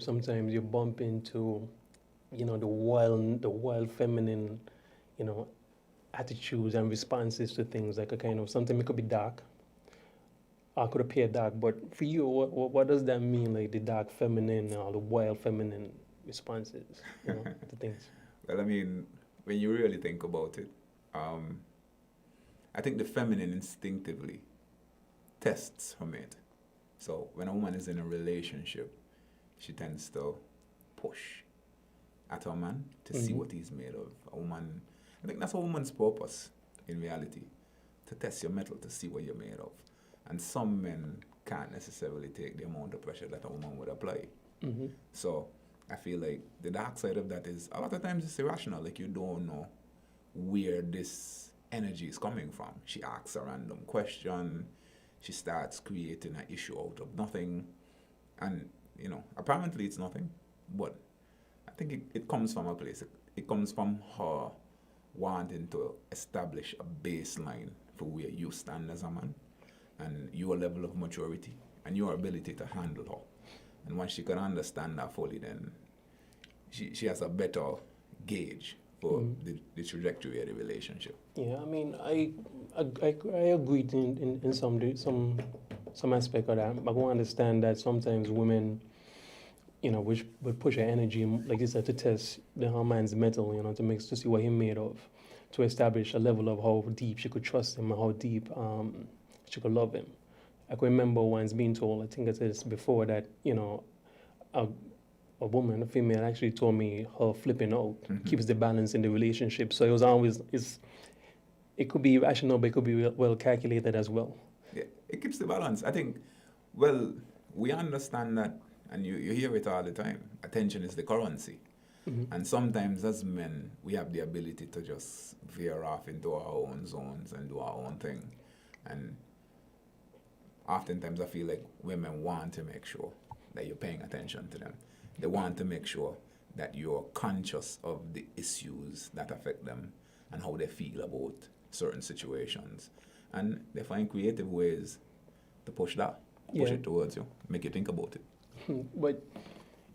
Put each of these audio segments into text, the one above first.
Sometimes you bump into, the wild feminine, you know, attitudes and responses to things, like a kind of something that could be dark, or could appear dark. But for you, what does that mean, like the dark feminine or the wild feminine responses, to things? Well, I mean, when you really think about it, um, I think the feminine instinctively tests her mate. So when a woman is in a relationship, she tends to push at her man to see Mm-hmm. what he's made of. A woman, I think that's a woman's purpose in reality, to test your metal to see what you're made of. And some men can't necessarily take the amount of pressure that a woman would apply. Mm-hmm. So I feel like the dark side of that is a lot of times it's irrational. Like you don't know where this energy is coming from. She asks a random question. She starts creating an issue out of nothing. And, apparently it's nothing. But I think it comes from a place. It comes from her wanting to establish a baseline for where you stand as a man and your level of maturity and your ability to handle her. And once she can understand that fully, then she has a better gauge for the trajectory of the relationship. Yeah, I mean, I agree in some aspect of that. But I understand that sometimes women, which would push her energy, like you said, to test her man's metal, to see what he made of, to establish a level of how deep she could trust him and how deep she could love him. I can remember once being told, I think I said this before, that a, a woman, a female, actually told me her flipping out keeps the balance in the relationship. So it was always it could be rational, but it could be well calculated as well. Yeah, it keeps the balance. I think, well, we understand that, and you hear it all the time. Attention is the currency. And sometimes as men, we have the ability to just veer off into our own zones and do our own thing. And oftentimes I feel like women want to make sure that you're paying attention to them. They want to make sure that you're conscious of the issues that affect them and how they feel about certain situations. And they find creative ways to push it towards you, make you think about it. But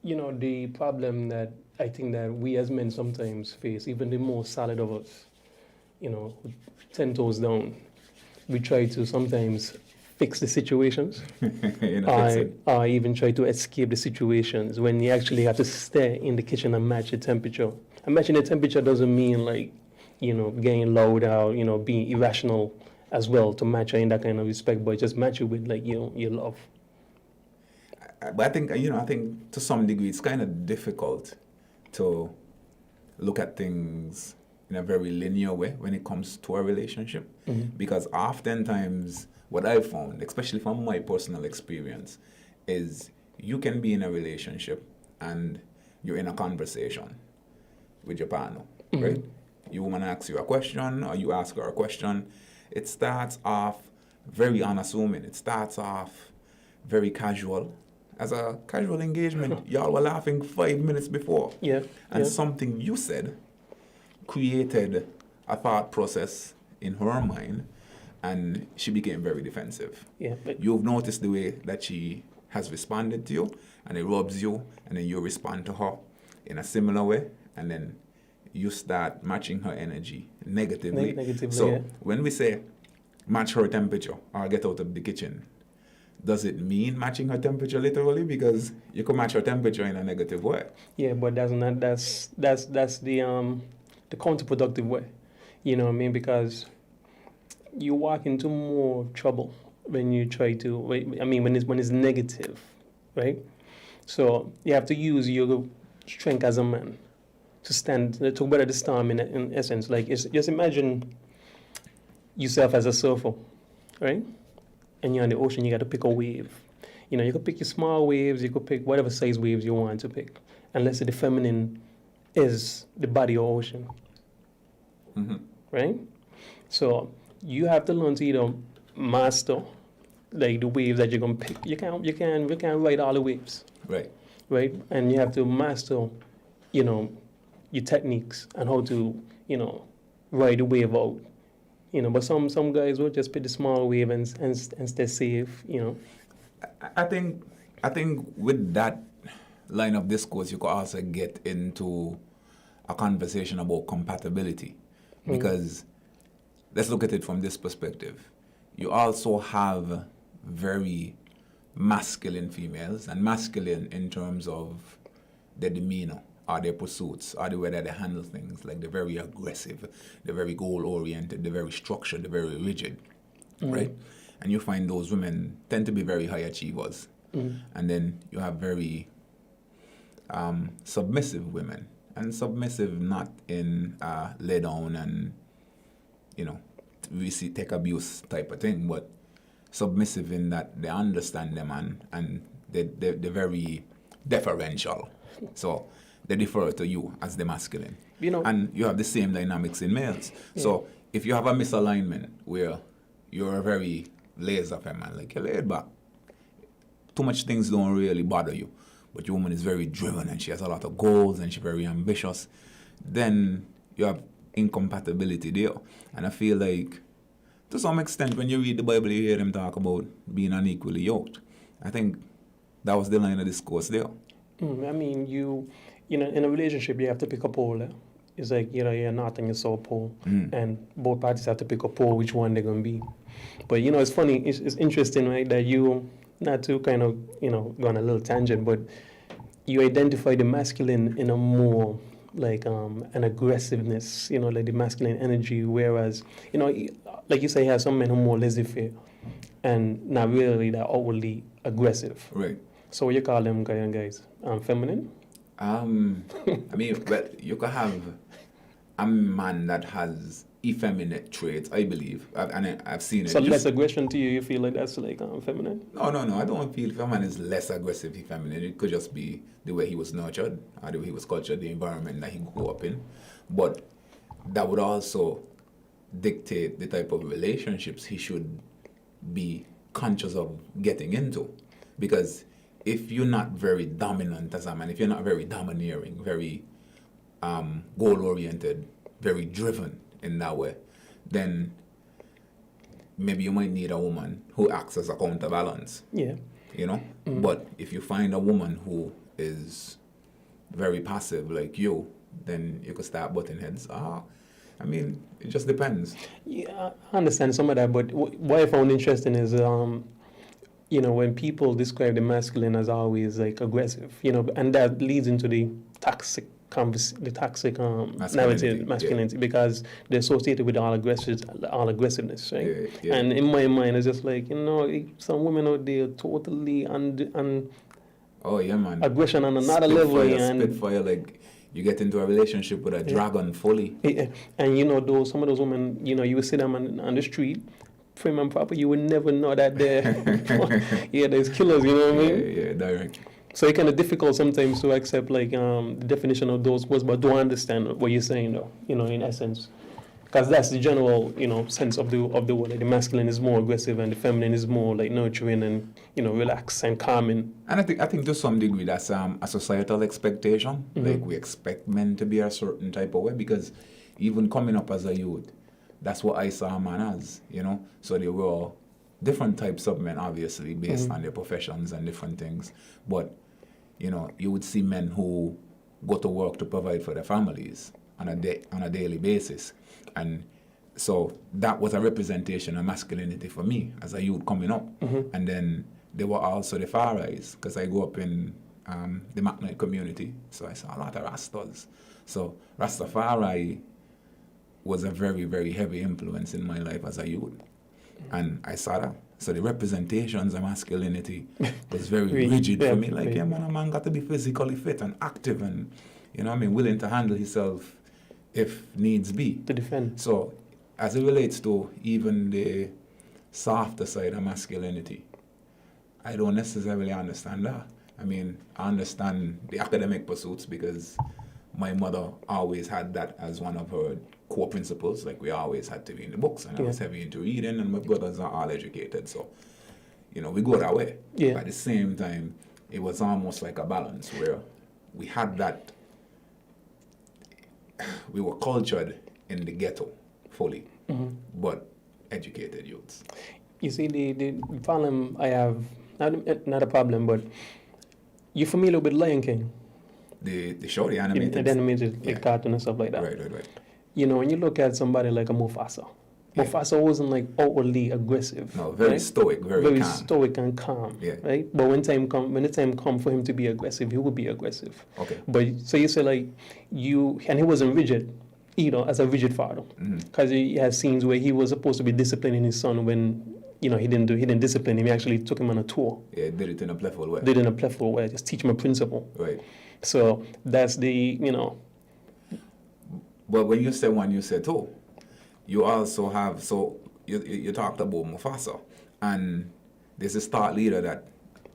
the problem that I think that we as men sometimes face, even the most solid of us, 10 toes down, we try to sometimes fix the situations. I even try to escape the situations when you actually have to stay in the kitchen and match the temperature. And matching the temperature doesn't mean like, getting loud out, being irrational as well to match her in that kind of respect, but just match it with like, your love. But I think to some degree it's kind of difficult to look at things in a very linear way when it comes to a relationship. Because oftentimes what I've found, especially from my personal experience, is you can be in a relationship and you're in a conversation with your partner, right? Your woman asks you a question or you ask her a question. It starts off very unassuming. It starts off very casual. As a casual engagement, y'all were laughing 5 minutes before. Yeah. And something you said created a thought process in her mind, and she became very defensive. Yeah. But You've noticed the way that she has responded to you, and it rubs you, and then you respond to her in a similar way, and then you start matching her energy negatively. So yeah. when we say match her temperature or get out of the kitchen, does it mean matching her temperature literally? Because you can match her temperature in a negative way. Yeah, but that's the counterproductive way. You know what I mean? Because you walk into more trouble when you try to. I mean, when it's negative, right? So you have to use your strength as a man to stand to weather the storm. In essence, like just imagine yourself as a surfer, right? And you're on the ocean. You got to pick a wave. You could pick your small waves. You could pick whatever size waves you want to pick. And let's say the feminine is the body of ocean, right? So you have to learn to either master like the waves that you're gonna pick. You can't ride all the waves, Right. right? And you have to master, your techniques and how to, ride the wave out. But some guys will just pick the small wave and stay safe. I think with that line of discourse, you could also get into a conversation about compatibility. Because let's look at it from this perspective. You also have very masculine females, and masculine in terms of their demeanor or their pursuits or the way that they handle things. Like they're very aggressive, they're very goal-oriented, they're very structured, they're very rigid, right? And you find those women tend to be very high achievers. And then you have very submissive women. And submissive not in lay down and, we see take abuse type of thing, but submissive in that they understand them and they're very deferential. So they defer to you as the masculine. And you have the same dynamics in males. So if you have a misalignment where you're a very laissez faire man, like you're laid back, too much things don't really bother you, but your woman is very driven and she has a lot of goals and she's very ambitious, then you have incompatibility there. And I feel like, to some extent, when you read the Bible, you hear them talk about being unequally yoked. I think that was the line of discourse there. I mean, in a relationship, you have to pick a pole. It's like, you're north and you're south pole, and both parties have to pick a pole, which one they're going to be. But, it's funny, it's interesting, right, that you, not to kind of, go on a little tangent, but you identify the masculine in a more, like, an aggressiveness, like the masculine energy, whereas, like you say, you have some men who are more laissez-faire and not really that outwardly aggressive. Right. So what you call them guys? Feminine? I mean, well, you could have a man that has effeminate traits, I believe. I've seen it. So less aggression to you, you feel like that's like feminine? No. I don't feel if a man is less aggressive, effeminate. It could just be the way he was nurtured, or the way he was cultured, the environment that he grew up in. But that would also dictate the type of relationships he should be conscious of getting into. Because if you're not very dominant as a man, if you're not very domineering, very goal-oriented, very driven in that way, then maybe you might need a woman who acts as a counterbalance. Yeah. But if you find a woman who is very passive like you, then you could start butting heads. I mean, it just depends. Yeah, I understand some of that, but what I found interesting is, when people describe the masculine as always like aggressive, and that leads into the toxic narrative, masculinity, because they're associated with all aggressiveness, right? Yeah. And in my mind, it's just like, some women out there totally oh yeah, man, aggression on another level, and spitfire, like you get into a relationship with a dragon fully. Yeah. And some of those women, you would see them on the street, prim and proper, you would never know that there's killers, you know what I mean? Yeah, direct. So it's kind of difficult sometimes to accept like the definition of those words, but do understand what you're saying though, in essence. Because that's the general, sense of the word. Like the masculine is more aggressive and the feminine is more like nurturing and, relaxed and calming. And I think to some degree that's a societal expectation. Like we expect men to be a certain type of way, because even coming up as a youth, that's what I saw a man as, So there were different types of men, obviously, based on their professions and different things. But, you would see men who go to work to provide for their families on a daily basis. And so that was a representation of masculinity for me as a youth coming up. And then there were also the Far Eyes, because I grew up in the McKnight community, so I saw a lot of Rastas. So Rastafari was a very, very heavy influence in my life as a youth. And I saw that. So the representations of masculinity was very rigid for me. Like, a man got to be physically fit and active and, willing to handle himself if needs be. To defend. So as it relates to even the softer side of masculinity, I don't necessarily understand that. I understand the academic pursuits because my mother always had that as one of her core principles. Like, we always had to be in the books, and I was heavy into reading, and my brothers are all educated, so we go that way. But at the same time, it was almost like a balance where we had that. We were cultured in the ghetto fully, but educated youths. You see, the problem I have, not a problem, but You familiar with Lion King? The show, the The animated. animated Yeah. like cartoon and stuff like that. Right. You know, when you look at somebody like a Mufasa, Yeah. Mufasa wasn't like outwardly aggressive. No, very right? stoic, very calm. stoic and calm. Yeah. Right. But when the time come for him to be aggressive, he would be aggressive. Okay. But so you say like and he wasn't rigid, as a rigid father, because he has scenes where he was supposed to be disciplining his son when he didn't discipline him. He actually took him on a tour. Yeah, did it in a playful way. Did it in a playful way, just teach him a principle. Right. So that's the But when you say one, you say two. You also have, so you talked about Mufasa, and there's this thought leader that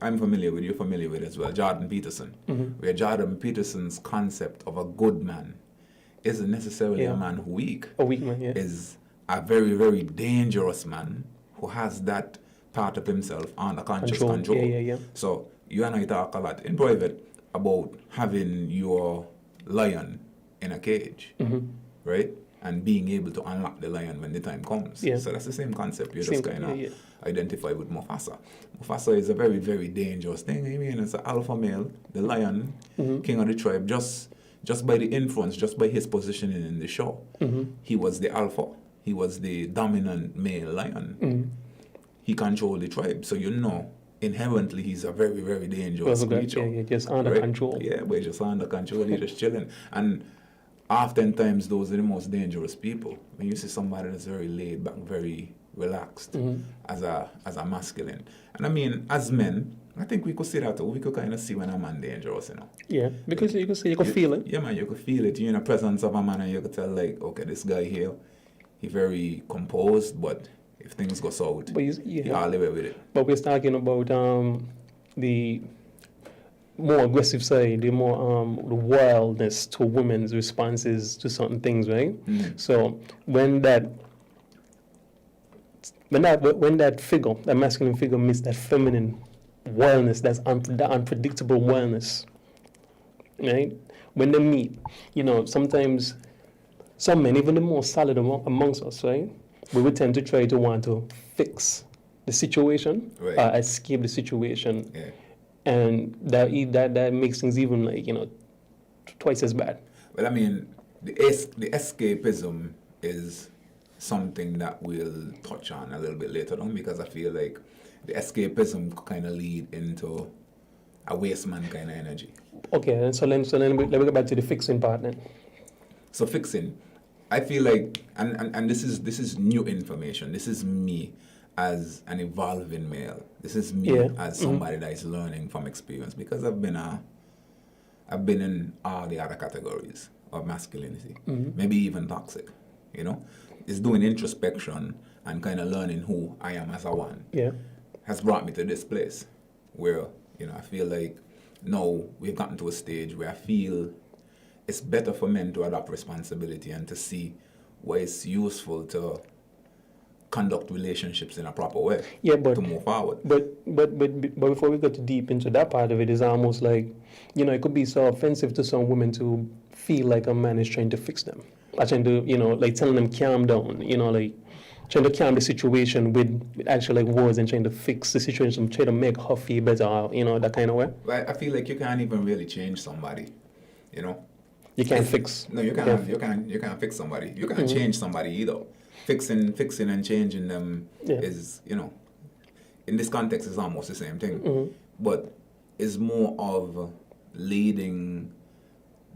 I'm familiar with, you're familiar with as well, Jordan Peterson, where Jordan Peterson's concept of a good man isn't necessarily a man who weak. A weak man, yeah. Is a very, very dangerous man who has that part of himself under conscious control. Yeah. So you and I talk a lot in private about having your lion in a cage, right? And being able to unlock the lion when the time comes. Yeah. So that's the same concept. You Same just kind of yeah. identify with Mufasa. Mufasa is a very, very dangerous thing. I mean, it's an alpha male, the lion, king of the tribe. Just by the influence, just by his positioning in the show, he was the alpha. He was the dominant male lion. He controlled the tribe. So inherently he's a very, very dangerous creature. Yeah, just under control. Yeah, but just under control, he's just chilling. And oftentimes those are the most dangerous people. When you see somebody that's very laid back, very relaxed as a masculine. And I mean, as men, I think we could see that too. We could kind of see when a man dangerous, Yeah, because you could feel it. Yeah, man, you could feel it. You're in the presence of a man and you could tell like, okay, this guy here, he's very composed, but if things go south, he all the way with it. But we're talking about the more aggressive side, the more the wildness to women's responses to certain things, right? So when that figure, that masculine figure, meets that feminine wildness, that unpredictable wildness, right? When they meet, sometimes some men, even the most solid amongst us, right? We would tend to try to want to fix the situation, right. Escape the situation, Yeah. and that makes things even twice as bad. Well, I mean, the escapism is something that we'll touch on a little bit later on, because I feel like the escapism kind of lead into a waste man kind of energy. Okay, and so let me go back to the fixing part then. So fixing, I feel like, and this is new information. This is me as an evolving male. This is me as somebody that is learning from experience, because I've been in all the other categories of masculinity, maybe even toxic. It's doing introspection and kind of learning who I am as a one. Yeah. Has brought me to this place where I feel like now we've gotten to a stage where I feel it's better for men to adopt responsibility and to see why it's useful to conduct relationships in a proper way. Yeah, but to move forward. But before we go too deep into that part of it, it's almost like it could be so offensive to some women to feel like a man is trying to fix them, or trying to like telling them calm down, like trying to calm the situation with actual like words and trying to fix the situation, try to make her feel better, that kind of way. Well, I feel like you can't even really change somebody, You can't fix. No, you can't fix somebody. You can't change somebody either. Fixing and changing them is, in this context, is almost the same thing. But it's more of leading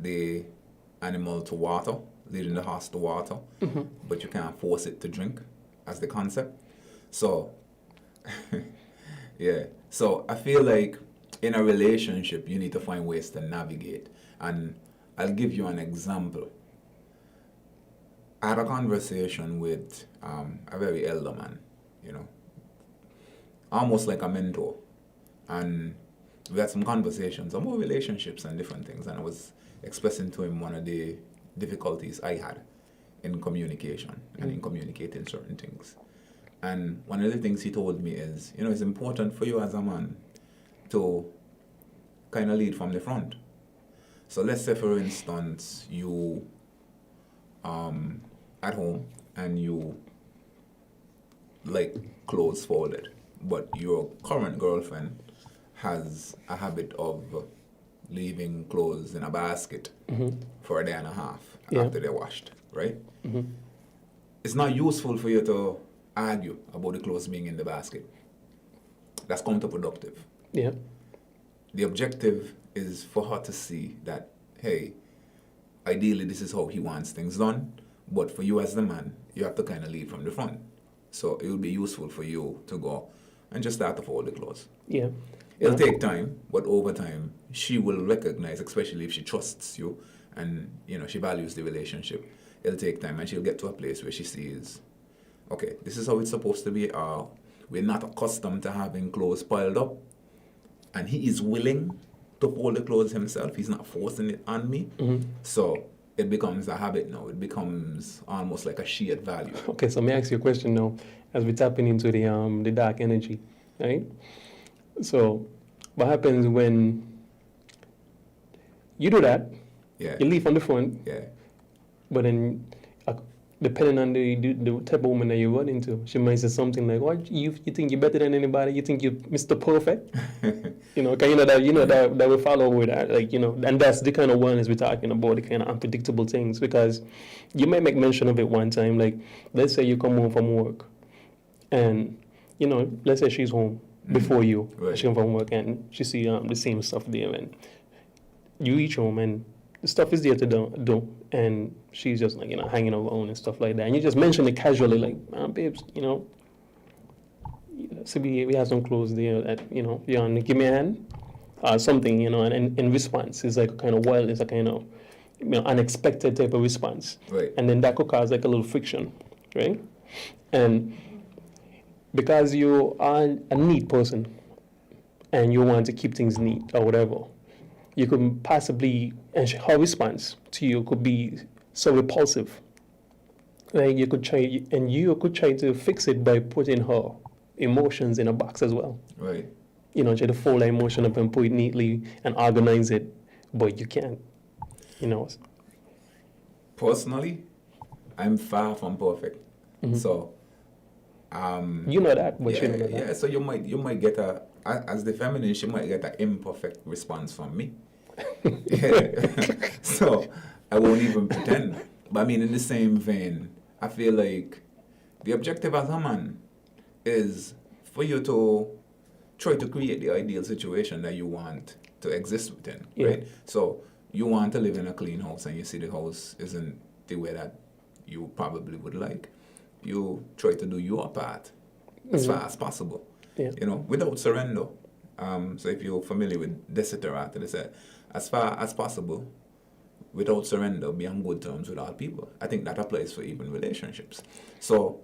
the animal to water, leading the horse to water, but you can't force it to drink, as the concept. So, yeah. So I feel like in a relationship, you need to find ways to navigate. And I'll give you an example. I had a conversation with a very elder man, almost like a mentor. And we had some conversations about relationships and different things. And I was expressing to him one of the difficulties I had in communication and in communicating certain things. And one of the things he told me is, it's important for you as a man to kind of lead from the front. So let's say, for instance, you at home and you like clothes folded, but your current girlfriend has a habit of leaving clothes in a basket for a day and a half Yeah. after they're washed, right? It's not useful for you to argue about the clothes being in the basket. That's counterproductive. Yeah. The objective is for her to see that, hey, ideally this is how he wants things done, but for you as the man, you have to kind of lead from the front. So it would be useful for you to go and just start to fold the clothes. Yeah. It'll take time, but over time, she will recognize, especially if she trusts you and she values the relationship. It'll take time, and she'll get to a place where she sees, okay, this is how it's supposed to be. We're not accustomed to having clothes piled up, and he is willing to fold the clothes himself. He's not forcing it on me. So it becomes a habit now. It becomes almost like a shared value. Okay, so let me ask you a question now, as we're tapping into the dark energy, right? So, what happens when you do that? Yeah. You leave on the front, Yeah. but then, depending on the type of woman that you run into, she might say something like, "What you think you're better than anybody? You think you're Mr. Perfect?" That will follow with that, and that's the kind of wellness we're talking about, the kind of unpredictable things, because you might make mention of it one time, like let's say you come home from work, and let's say she's home before you, Right. she come from work and she see the same stuff there, and you reach home and the stuff is there to do, and she's just like hanging around and stuff like that, and you just mention it casually, like, babes, so we have some clothes there that you want to give me a hand, something, and in response is like a kind of wild, it's a kind of unexpected type of response, Right. and then that could cause like a little friction, right? And because you are a neat person and you want to keep things neat or whatever, you could possibly, and her response to you could be so repulsive. Like you could try to fix it by putting her emotions in a box as well. Right. Try to fold her emotion up and put it neatly and organize it, but you can't. Personally, I'm far from perfect. So You know that, but yeah, she don't know that. yeah. So you might get as the feminine, she might get an imperfect response from me. Yeah. So I won't even pretend. But I mean, in the same vein, I feel like the objective as a man is for you to try to create the ideal situation that you want to exist within, Yeah. right? So you want to live in a clean house and you see the house isn't the way that you probably would like. You try to do your part as far as possible, Yeah. without surrender. So if you're familiar with Desiderata, they say, as far as possible, without surrender, be on good terms with all people. I think that applies for even relationships. So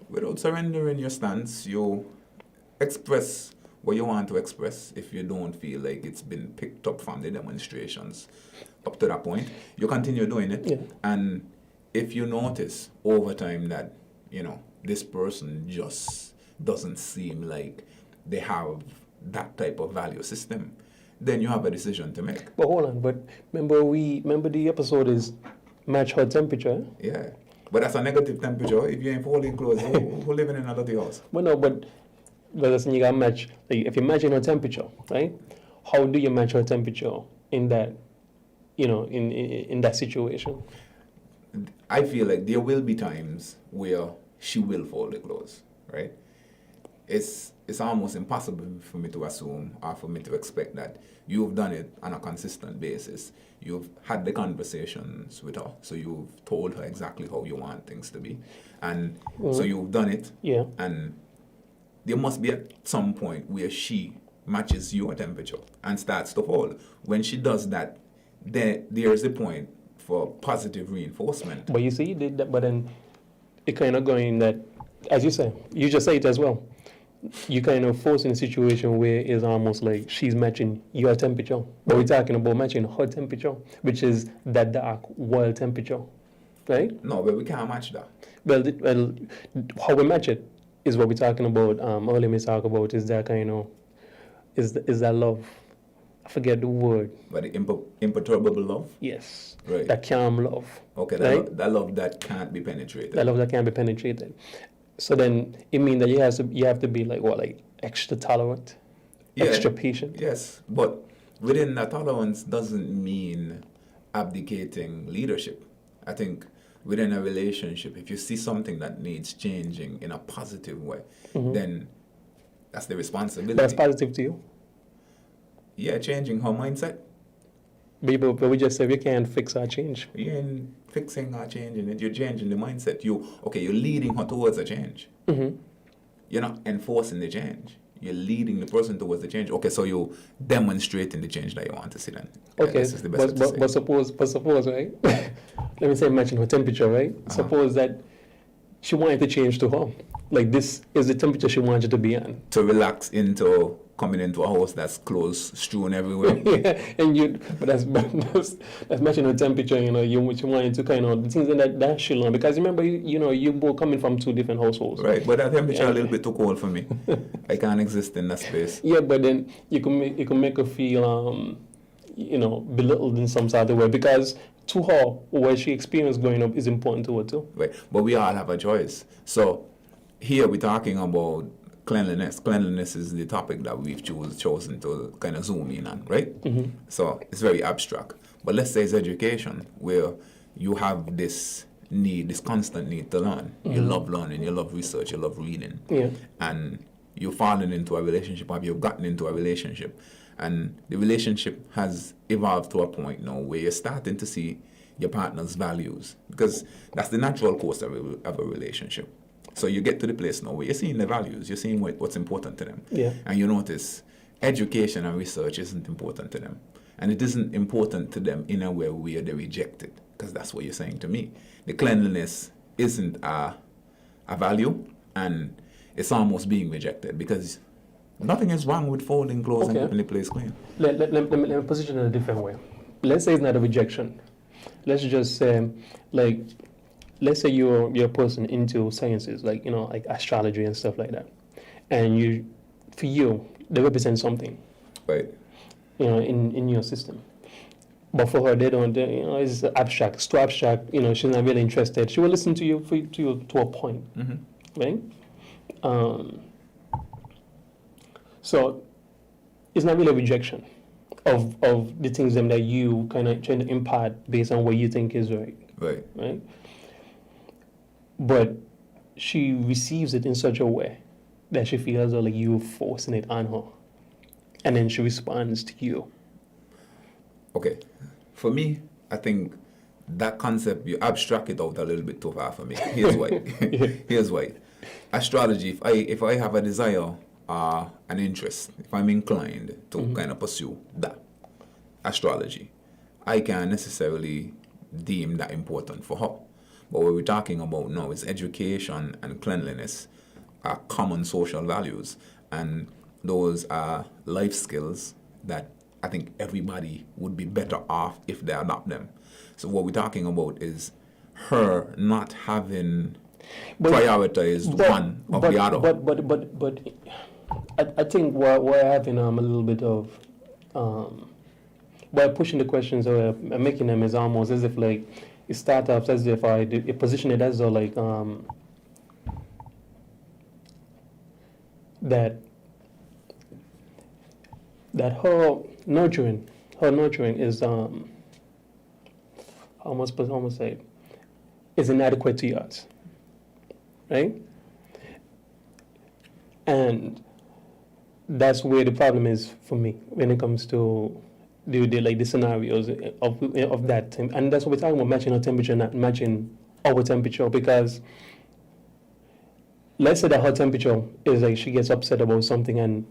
without surrendering your stance, you express what you want to express. If you don't feel like it's been picked up from the demonstrations up to that point, you continue doing it. Yeah. And if you notice over time that, this person just doesn't seem like they have that type of value system, then you have a decision to make. But hold on, but remember the episode is match her temperature. Yeah. But that's a negative temperature. If you ain't folding clothes, who living in a dirty house? Well, no, but that's when you got match. Like if you're matching her temperature, right? How do you match her temperature in that, in that situation? I feel like there will be times where she will fold the clothes, right? It's almost impossible for me to assume or for me to expect that you've done it on a consistent basis. You've had the conversations with her, so you've told her exactly how you want things to be. And so you've done it. Yeah. And there must be at some point where she matches your temperature and starts to fold. When she does that, there's the point for positive reinforcement. But you see, you did that, but then it kind of going that, as you say, you just say it as well. You kind of forcing a situation where it's almost like she's matching your temperature. But we're talking about matching her temperature, which is that dark, wild temperature, right? No, but we can't match that. Well, how we match it is what we're talking about. Earlier we talk about is that kind of, is that love. I forget the word. But the imperturbable love? Yes. Right. That calm love. Okay, right? that love that can't be penetrated. That love that can't be penetrated. So then it means that you have to be like extra tolerant, Yeah. extra patient. Yes, but within that tolerance doesn't mean abdicating leadership. I think within a relationship, if you see something that needs changing in a positive way, then that's the responsibility. That's positive to you. Yeah, changing her mindset. But we just said we can't fix our change. You ain't fixing or changing it. You're changing the mindset. You're leading her towards a change. You're not enforcing the change. You're leading the person towards the change. Okay, so you're demonstrating the change that you want to see then. Okay, this is the best way to say. but suppose, right? Let me say, imagine her temperature, right? Suppose that she wanted to change to her. Like, this is the temperature she wanted to be on. To relax into coming into a house that's clothes strewn everywhere. Yeah, but that's matching the temperature, you wanted to kind of, the things that she learned. Because remember, you both coming from two different households. Right, but that temperature a little bit too cold for me. I can't exist in that space. Yeah, but then you can make her feel, belittled in some sort of way. Because to her, what she experienced growing up is important to her too. Right, but we all have a choice. So here we're talking about cleanliness. Cleanliness is the topic that we've chosen to kind of zoom in on, right? So it's very abstract. But let's say it's education, where you have this constant need to learn. You love learning, you love research, you love reading. Yeah. And you've fallen into a relationship, or you've gotten into a relationship. And the relationship has evolved to a point now where you're starting to see your partner's values, because that's the natural course of a relationship. So you get to the place now where you're seeing the values, you're seeing what's important to them. Yeah. And you notice education and research isn't important to them. And it isn't important to them in a way where they reject it, because that's what you're saying to me. The cleanliness isn't a value, and it's almost being rejected, because nothing is wrong with folding clothes and keeping the place clean. Let me position it in a different way. Let's say it's not a rejection. Let's just say, let's say you're a person into sciences, like astrology and stuff like that, and for you, they represent something, right? In your system. But for her, they don't. It's abstract. It's too abstract. She's not really interested. She will listen to you to a point, right? So it's not really a rejection of the things that you kind of trying to impart based on what you think is right. Right. But she receives it in such a way that she feels like you're forcing it on her. And then she responds to you. Okay. For me, I think that concept, you abstract it out a little bit too far for me. Here's why. Here's why. Astrology, if I have a desire, an interest, if I'm inclined to kind of pursue that, astrology, I can't necessarily deem that important for her. But what we're talking about now is education and cleanliness are common social values, and those are life skills that I think everybody would be better off if they adopt them. So what we're talking about is her not having prioritized one of the other. But I think we're having a little bit of by pushing the questions or making them is almost as if like startups, as if I position it as though like that her nurturing is almost say is inadequate to yours, right? And that's where the problem is for me when it comes to the scenarios of that, and that's what we're talking about, matching her temperature, not matching our temperature. Because let's say that her temperature is like she gets upset about something, and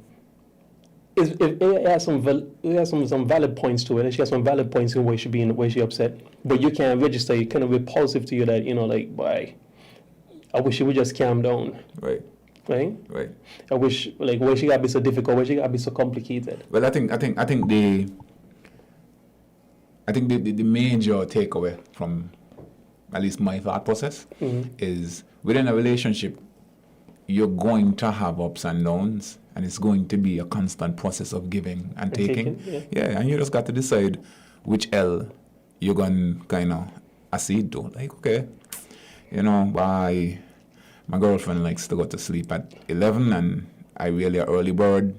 it has some valid points to it. She has some valid points in where she upset, but you can't register. It's kind of repulsive to you that like, boy, I wish she would just calm down. Right. Right. Right. I wish why she gotta be so difficult, why she gotta be so complicated. Well, I think the major takeaway from at least my thought process is within a relationship, you're going to have ups and downs, and it's going to be a constant process of giving and taking. Yeah, and you just got to decide which L you're going to kind of accede to. Like, okay, my girlfriend likes to go to sleep at 11, and I really an early bird,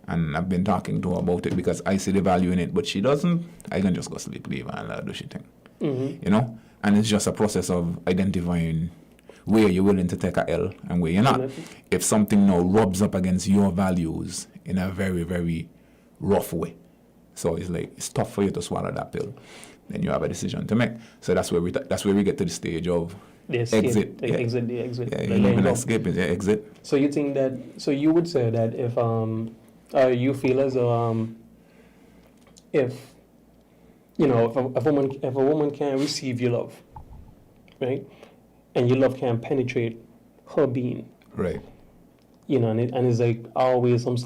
and I've been talking to her about it because I see the value in it, but she doesn't, I can just go sleep, leave her, and let her do she thing. You know? And it's just a process of identifying where you're willing to take a L and where you're not. If something now rubs up against your values in a very, very rough way, so it's like it's tough for you to swallow that pill, then you have a decision to make. So that's where we get to the stage of exit. Exit. Yeah, you're not gonna escape it. Yeah, exit. So you think that? So you would say that if you feel as though if you know if a woman can't receive your love, right, and your love can't penetrate her being, Right. you know, and it's like always some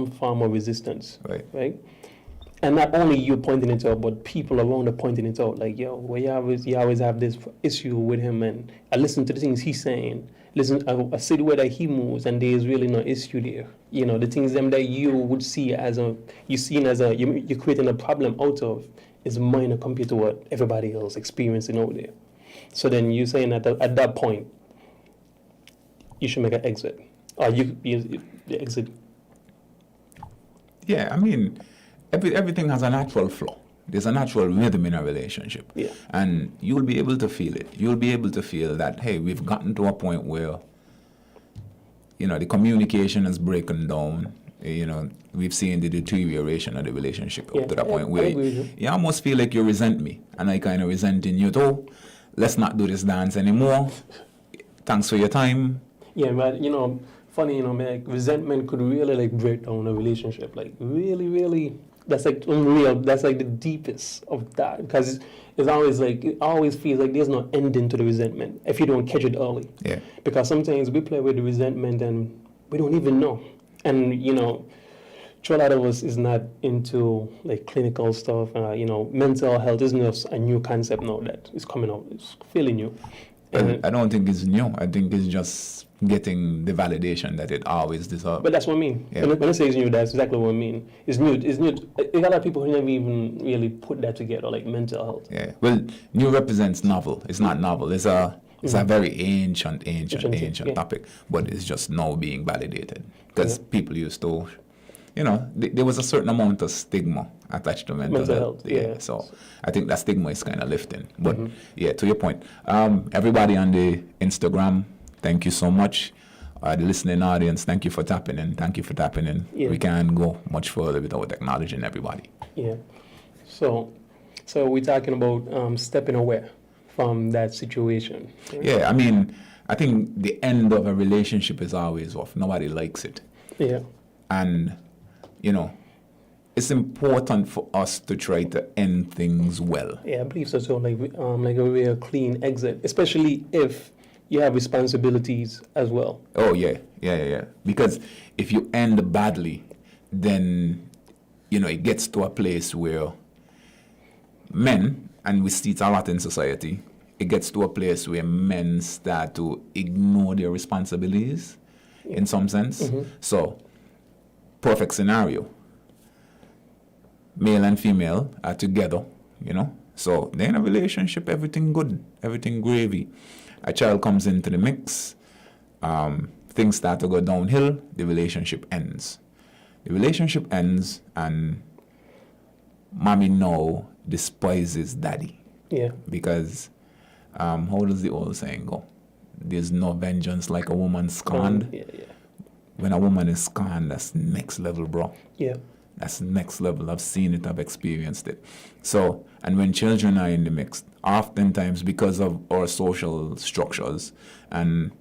form of resistance, Right. And not only you pointing it out, but people around are pointing it out. Like, yo, well, you always have this issue with him, and I listen to the things he's saying. I see the way that he moves, and there is really no issue there. You know, the things them that you would see as you're creating a problem out of is minor compared to what everybody else experiencing out there. So then you're saying that at that point, you should make an exit, or you exit. Yeah, I mean, everything has a natural flow. There's a natural rhythm in a relationship. Yeah. And you'll be able to feel it. You'll be able to feel that, hey, we've gotten to a point where, you know, the communication is breaking down. You know, we've seen the deterioration of the relationship up to the point where you almost feel like you resent me, and I kind of resenting you too. Let's not do this dance anymore. Thanks for your time. Yeah, but you know, funny, you know, man, like, resentment could really like break down a relationship. Like really, really, that's like unreal. That's like the deepest of that, because it's always like, it always feels like there's no ending to the resentment if you don't catch it early. Yeah. Because sometimes we play with the resentment and we don't even know. And you know, a lot of us is not into like clinical stuff. You know, mental health isn't just a new concept now that is coming out. It's fairly new. I don't think it's new. I think it's just getting the validation that it always deserves. But that's what I mean. Yeah. When I say it's new, that's exactly what I mean. It's new. It's new. A lot of people who never even really put that together, like mental health. Yeah. Well, new represents novel. It's not novel. It's a very ancient topic, but it's just now being validated because people used to, you know, there was a certain amount of stigma attached to mental health. Yeah. So I think that stigma is kind of lifting. But yeah, to your point, everybody on the Instagram, thank you so much. The listening audience, thank you for tapping in. Thank you for tapping in. Yeah. We can't go much further without acknowledging everybody. Yeah. So we're talking about stepping away from that situation. Right? Yeah, I mean, I think the end of a relationship is always rough. Nobody likes it. Yeah. And, you know, it's important for us to try to end things well. Yeah, I believe so. So like a real clean exit, especially if you have responsibilities as well. Oh, yeah. Because if you end badly, then, you know, it gets to a place where men, and we see it a lot in society, it gets to a place where men start to ignore their responsibilities in some sense. So, perfect scenario. Male and female are together, you know. So, they're in a relationship, everything good, everything gravy. A child comes into the mix, things start to go downhill, the relationship ends. The relationship ends, and mommy now despises daddy. Yeah. Because, how does the old saying go? There's no vengeance like a woman scorned. Yeah. When a woman is scorned, that's next level, bro. Yeah. That's next level. I've seen it, I've experienced it. So, and when children are in the mix, oftentimes because of our social structures, and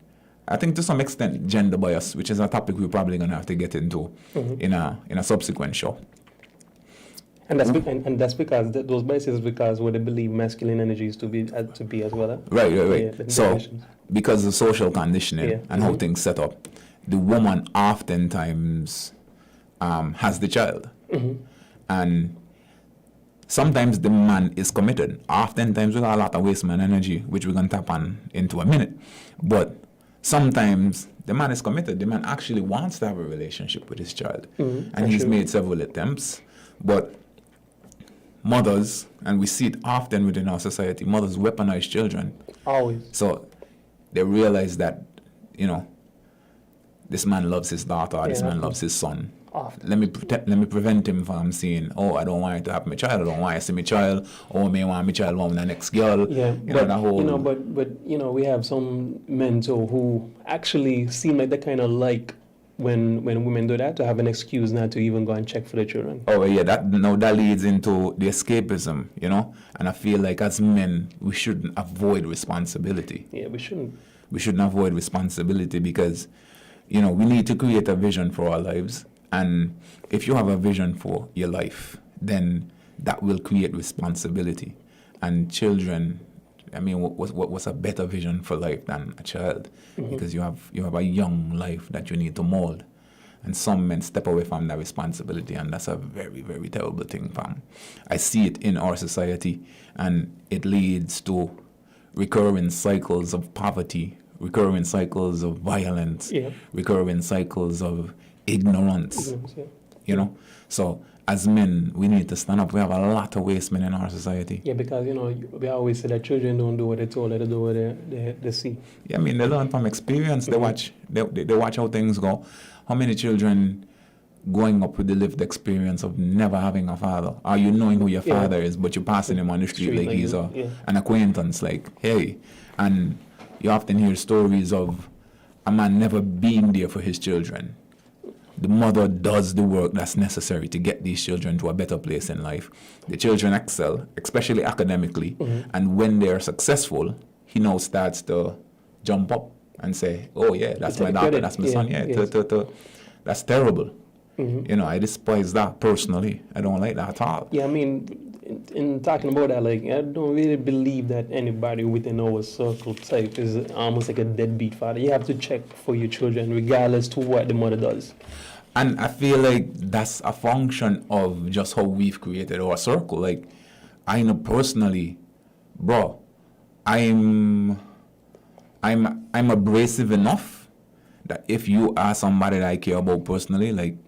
I think to some extent gender bias, which is a topic we're probably going to have to get into in a subsequent show. And that's because those biases because what they believe masculine energy is to be as well. Right. Yeah, so because of social conditioning and how things set up, the woman oftentimes has the child, and sometimes the man is committed. Oftentimes we got a lot of waste man energy, which we're gonna tap on into a minute. But sometimes the man is committed. The man actually wants to have a relationship with his child, and he's made several attempts, but mothers, and we see it often within our society, mothers weaponize children. Always. So they realize that, you know, this man loves his daughter, or this man loves his son, often. Let me prevent him from saying, oh, I don't want it to happen to my child. I don't want to see my child. Or may want my child want the next girl. Yeah, You know, that whole. we have some men too who actually seem like they kind of like when women do that, to have an excuse not to even go and check for the children. Oh yeah, that leads into the escapism, you know. And I feel like as men, we shouldn't avoid responsibility. Yeah, we shouldn't. We shouldn't avoid responsibility because, you know, we need to create a vision for our lives. And if you have a vision for your life, then that will create responsibility. And children, I mean, what's a better vision for life than a child? Mm-hmm. Because you have a young life that you need to mold. And some men step away from that responsibility, and that's a very, very terrible thing, fam. I see it in our society, and it leads to recurring cycles of poverty, recurring cycles of violence, recurring cycles of ignorance, Yeah. you know? So as men, we need to stand up. We have a lot of waste men in our society. Yeah, because, you know, we always say that children don't do what they're told, they do what they see. Yeah, I mean, they learn from experience. They watch how things go. How many children growing up with the lived experience of never having a father? Or you knowing who your father is, but you're passing him on the street like he's an acquaintance, like, hey. And you often hear stories of a man never being there for his children. The mother does the work that's necessary to get these children to a better place in life. The children excel, especially academically, and when they're successful, he now starts to jump up and say, oh yeah, that's my daughter, that's my son. That's terrible. You know, I despise that personally. I don't like that at all. Yeah, I mean, in talking about that, like, I don't really believe that anybody within our circle type is almost like a deadbeat father. You have to check for your children regardless to what the mother does. And I feel like that's a function of just how we've created our circle. Like, I know personally, bro, I'm abrasive enough that if you are somebody that I care about personally, like,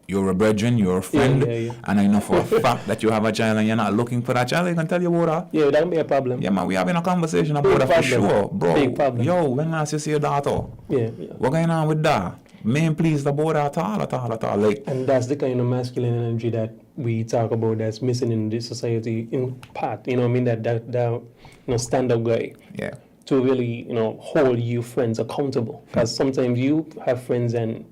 you're a brethren, you're a friend, and I know for a fact that you have a child and you're not looking for that child, I can tell you about that. Yeah, that can be a problem. Yeah, man, we having a conversation about that for sure, bro. Big problem. Yo, when last you see your daughter? Yeah. What going on with that? Man, please, about that at all. Like, and that's the kind of masculine energy that we talk about that's missing in this society in part. You know what I mean? That you know, stand-up guy. Yeah. To really, you know, hold you friends accountable. Because sometimes you have friends and,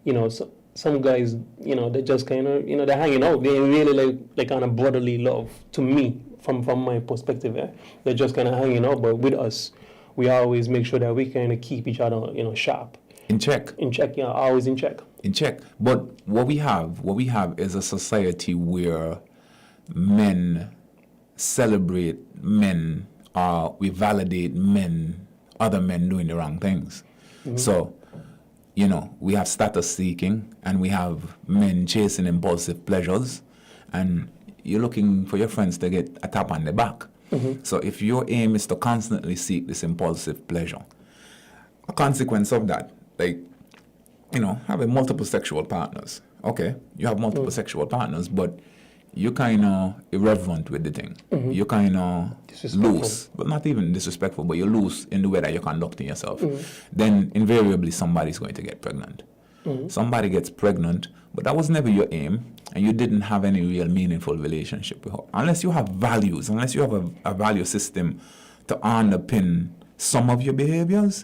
you know, some guys, you know, they just kind of, you know, they're hanging out. They ain't really like on a brotherly love, to me, from my perspective. They're just kind of hanging out. But with us, we always make sure that we kind of keep each other, you know, sharp. In check. Yeah, always in check. In check. But what we have is a society where men celebrate men, we validate men, other men doing the wrong things. So, you know, we have status seeking, and we have men chasing impulsive pleasures, and you're looking for your friends to get a tap on the back. So if your aim is to constantly seek this impulsive pleasure, a consequence of that, like, you know, having multiple sexual partners. Okay, you have multiple sexual partners, but you're kind of irreverent with the thing. You're kind of loose, but not even disrespectful, but you're loose in the way that you're conducting yourself. Then invariably somebody's going to get pregnant. Somebody gets pregnant, but that was never your aim, and you didn't have any real meaningful relationship with her. Unless you have values, unless you have a value system to underpin some of your behaviors,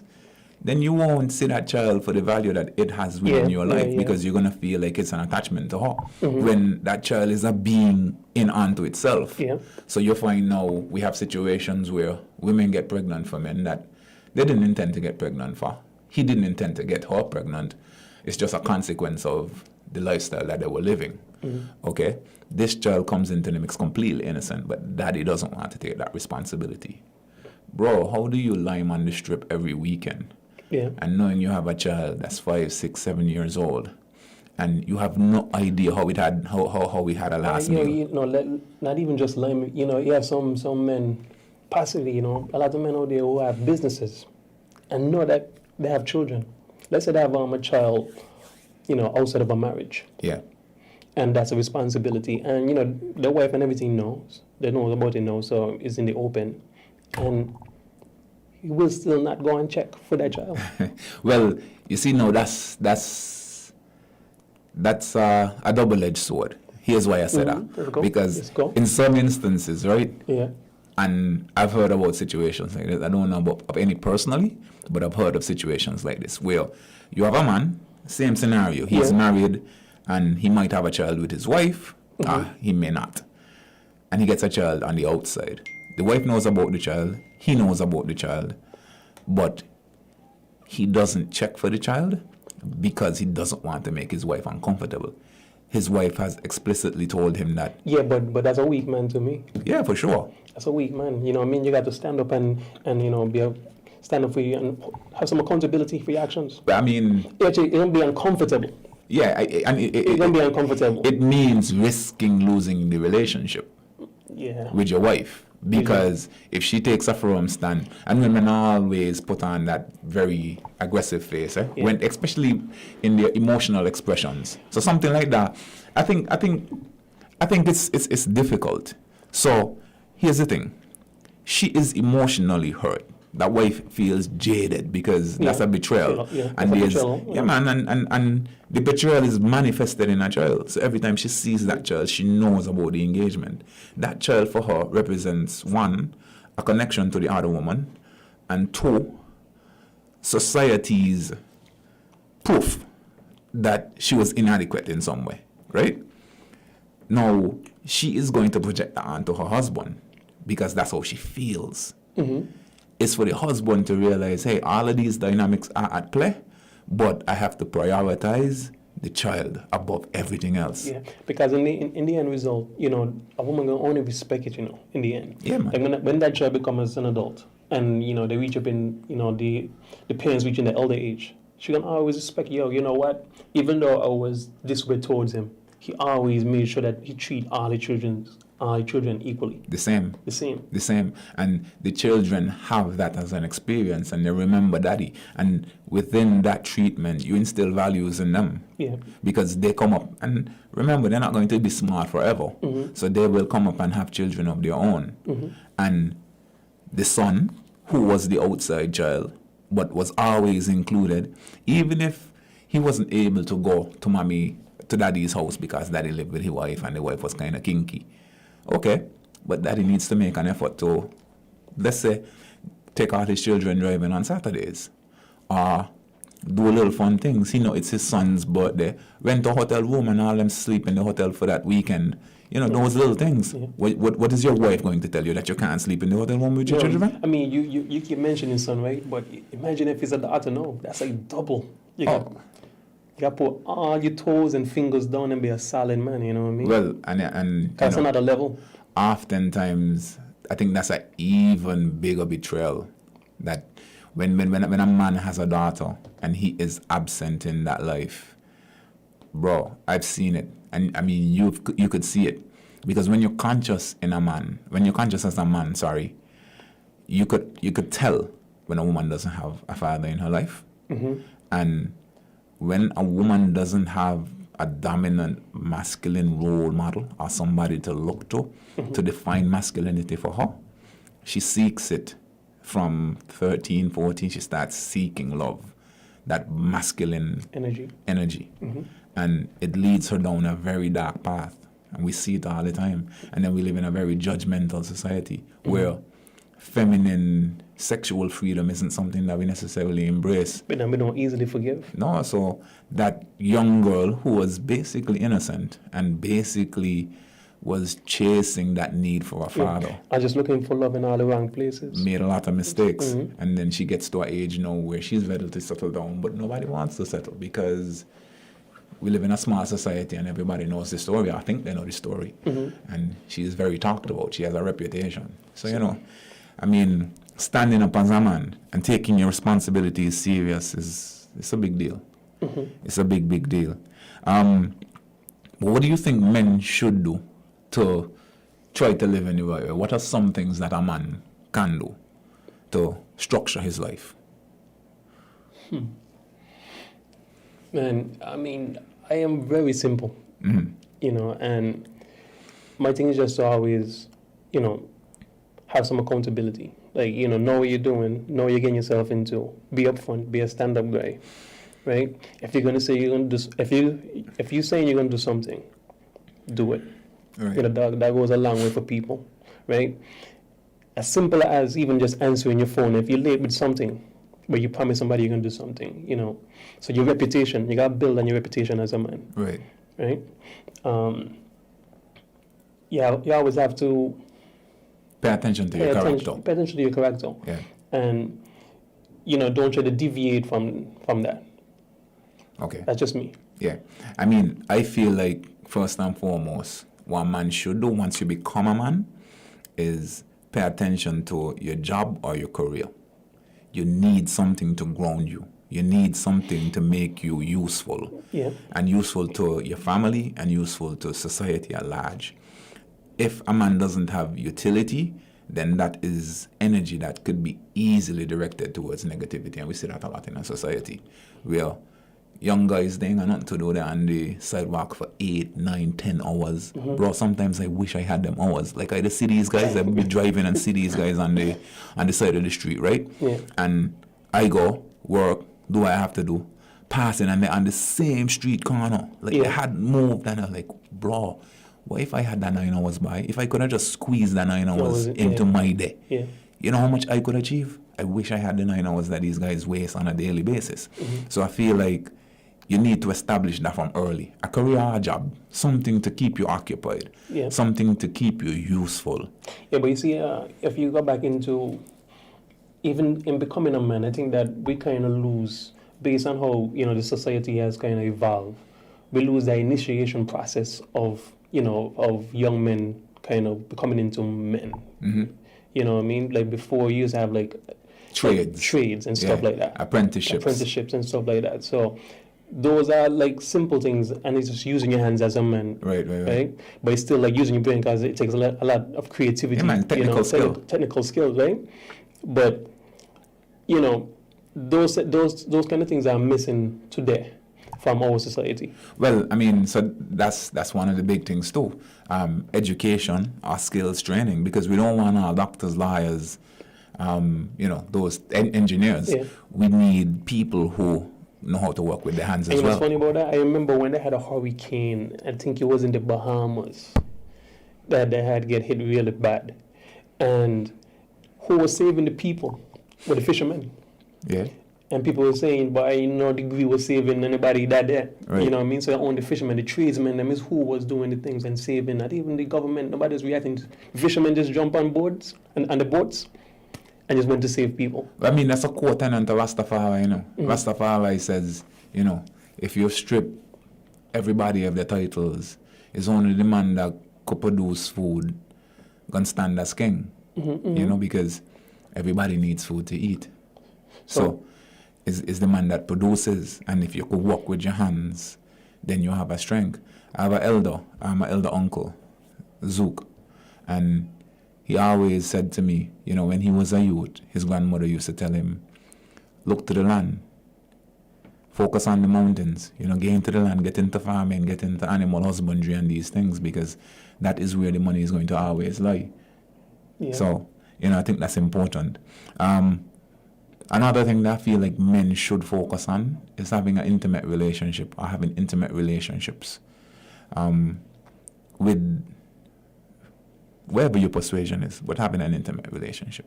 then you won't see that child for the value that it has within your life, because you're going to feel like it's an attachment to her when that child is a being in unto itself. So you find now we have situations where women get pregnant for men that they didn't intend to get pregnant for. He didn't intend to get her pregnant. It's just a consequence of the lifestyle that they were living. Okay? This child comes into the mix completely innocent, but daddy doesn't want to take that responsibility. Bro, how do you lime on the strip every weekend? And knowing you have a child that's 5, 6, 7 years old, and you have no idea how we had a last meal. You know, not even just lime. You know, you have some men, possibly, you know, a lot of men out there who have businesses, and know that they have children. Let's say they have a child, you know, outside of a marriage. And that's a responsibility. And, you know, the wife and everything knows. They know about it now, so it's in the open. And he will still not go and check for that child. Well, you see, no, that's that's a double-edged sword. Here's why I say that. Let's go. Because Let's go. in some instances, right? Yeah. And I've heard about situations like this. I don't know about of any personally, but I've heard of situations like this where you have a man, same scenario. He's married and he might have a child with his wife. He may not. And he gets a child on the outside. The wife knows about the child. He knows about the child. But he doesn't check for the child because he doesn't want to make his wife uncomfortable. His wife has explicitly told him that. Yeah, but that's a weak man to me. Yeah, for sure. That's a weak man. You know what I mean? You got to stand up and stand up for you and have some accountability for your actions. But I mean, Actually, it won't be uncomfortable. yeah, it won't be uncomfortable. It means risking losing the relationship with your wife. Because if she takes a firm stand, and women always put on that very aggressive face, when especially in their emotional expressions. So something like that, I think it's difficult. So here's the thing: she is emotionally hurt. That wife feels jaded because that's a betrayal. And and the betrayal is manifested in a child. So every time she sees that child, she knows about the engagement. That child for her represents, one, a connection to the other woman, and two, society's proof that she was inadequate in some way, right? Now, she is going to project that onto her husband because that's how she feels. It's for the husband to realize, hey, all of these dynamics are at play, but I have to prioritize the child above everything else. Yeah, because in the end result, a woman will only respect it, in the end. Yeah, man. Like when that child becomes an adult and, they reach up in, the parents reaching the elder age, she can always respect, you know what? Even though I was this way towards him, he always made sure that he treat all the children equally. The same. And the children have that as an experience and they remember daddy. And within that treatment, you instill values in them. Yeah. Because they come up and remember, they're not going to be smart forever. So they will come up and have children of their own. And the son, who was the outside child, but was always included, even if he wasn't able to go to daddy's house because daddy lived with his wife and the wife was kind of kinky. Okay, but daddy needs to make an effort to, let's say, take out his children driving on Saturdays. Or do little fun things. It's his son's birthday. Rent a hotel room and all them sleep in the hotel for that weekend. Those little things. Yeah. What is your wife going to tell you, that you can't sleep in the hotel room with your children? I mean, you keep mentioning son, right? But imagine if it's a daughter, no. That's like double. You got to put all your toes and fingers down and be a solid man, you know what I mean? Well, and that's another level. Oftentimes, I think that's an even bigger betrayal. That when a man has a daughter and he is absent in that life, bro, I've seen it. And I mean, you could see it. Because when you're conscious as a man, you could tell when a woman doesn't have a father in her life. And when a woman doesn't have a dominant masculine role model or somebody to look to define masculinity for her, she seeks it from 13, 14. She starts seeking love, that masculine energy. And it leads her down a very dark path. And we see it all the time. And then we live in a very judgmental society where feminine sexual freedom isn't something that we necessarily embrace. But then we don't easily forgive. No, so that young girl who was basically innocent and basically was chasing that need for a father. I was just looking for love in all the wrong places. Made a lot of mistakes. And then she gets to an age now where she's ready to settle down, but nobody wants to settle because we live in a small society and everybody knows the story. I think they know the story. And she's very talked about. She has a reputation. So, I mean, standing up as a man and taking your responsibilities serious it's a big deal. It's a big, big deal. What do you think men should do to try to live in the right way? What are some things that a man can do to structure his life? Man, I mean, I am very simple, and my thing is just to always, have some accountability. Like, know what you're doing, know what you're getting yourself into, be upfront, be a stand-up guy. right? If you're gonna say you're gonna do, if you saying you're gonna do something, do it. Right. You know, that goes a long way for people, right? As simple as even just answering your phone. If you're late with something, but you promise somebody you're gonna do something, you know. So your reputation, you gotta build on your reputation as a man, Right. right? Yeah, you always have to Pay attention to your character. pay attention to your character, Yeah. and you know, don't try to deviate from that. Okay. That's just me. Yeah. I mean, I feel like first and foremost, what a man should do once you become a man is pay attention to your job or your career. You need something to ground you. You need something to make you useful. Yeah. And useful to your family and useful to society at large. If a man doesn't have utility, then that is energy that could be easily directed towards negativity. And we see that a lot in our society, where young guys, they ain't got nothing to do there on the sidewalk for 8, 9, 10 hours. Bro, sometimes I wish I had them hours. Like I just see these guys, I be driving and see these guys on the side of the street, right? Yeah. And I go, work, do what I have to do, passing, and they're on the same street corner. Like they had moved, and I'm like, bro, what if I had that 9 hours by? If I could have just squeezed that 9 hours into my day, you know how much I could achieve? I wish I had the 9 hours that these guys waste on a daily basis. So I feel like you need to establish that from early. A career, a job, something to keep you occupied, something to keep you useful. Yeah, but you see, if you go back into, even in becoming a man, I think that we kind of lose, based on how, you know, the society has kind of evolved, we lose the initiation process of, you know, of young men kind of becoming into men. You know what I mean? Like before, you used to have like trades and stuff like that. Apprenticeships and stuff like that. So those are like simple things, and it's just using your hands as a man. Right? But it's still like using your brain, because it takes a lot of creativity. Yeah, man, technical skills, right? But, you know, those kind of things are missing today from our society. Well, I mean, so that's one of the big things too. Education, our skills training, because we don't want our doctors, lawyers, you know, those engineers. Yeah. We need people who know how to work with their hands as well. What's funny about that? I remember when they had a hurricane, I think it was in the Bahamas, that they had get hit really bad. And who was saving the people were the fishermen. Yeah. And people were saying, by no degree was saving anybody that there. Right. You know what I mean? So only the fishermen, the tradesmen, them is who was doing the things and saving. Not even the government, nobody was reacting. Fishermen just jump on boards and the boats and just went to save people. I mean, that's a quote tenant to Rastafari, you know. Rastafari says, you know, if you strip everybody of their titles, it's only the man that could produce food gonna stand as king. You know, because everybody needs food to eat. So is the man that produces, and if you could work with your hands, then you have a strength. I have my elder uncle, Zook, and he always said to me, you know, when he was a youth, his grandmother used to tell him, look to the land, focus on the mountains, you know, get into the land, get into farming, get into animal husbandry and these things, because that is where the money is going to always lie. Yeah. So, you know, I think that's important. Another thing that I feel like men should focus on is having an intimate relationship, or having intimate relationships with wherever your persuasion is, but having an intimate relationship.